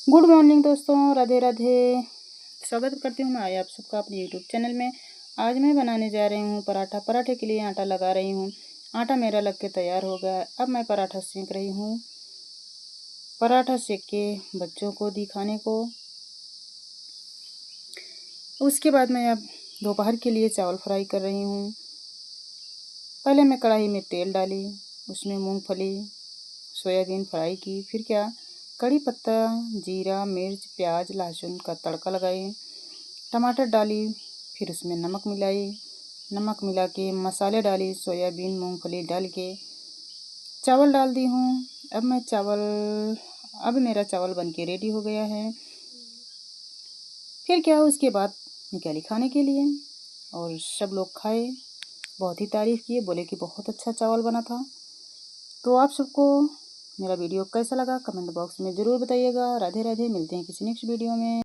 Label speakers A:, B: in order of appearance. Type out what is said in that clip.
A: Good morning दोस्तों, राधे राधे। स्वागत करती हूँ मैं आप सबका अपने यूट्यूब चैनल में। आज मैं बनाने जा रही हूँ पराठा। पराठे के लिए आटा लगा रही हूँ। आटा मेरा लग के तैयार हो गया। अब मैं पराठा सेक रही हूँ। पराठा सेक के बच्चों को दिखाने को। उसके बाद मैं अब दोपहर के लिए चावल फ्राई कर रही हूँ। पहले मैं कढ़ाई में तेल डाली, उसमें मूंगफली सोयाबीन फ्राई की। फिर क्या, कड़ी पत्ता, जीरा, मिर्च, प्याज, लहसुन का तड़का लगाई। टमाटर डाली, फिर उसमें नमक मिलाई। नमक मिला के मसाले डाली, सोयाबीन मूंगफली डाल के चावल डाल दी हूँ। अब मेरा चावल बन के रेडी हो गया है। फिर क्या, उसके बाद निकाली खाने के लिए और सब लोग खाए। बहुत ही तारीफ़ किए, बोले कि बहुत अच्छा चावल बना था। तो आप सबको मेरा वीडियो कैसा लगा कमेंट बॉक्स में ज़रूर बताइएगा। राधे राधे, मिलते हैं किसी नेक्स्ट वीडियो में।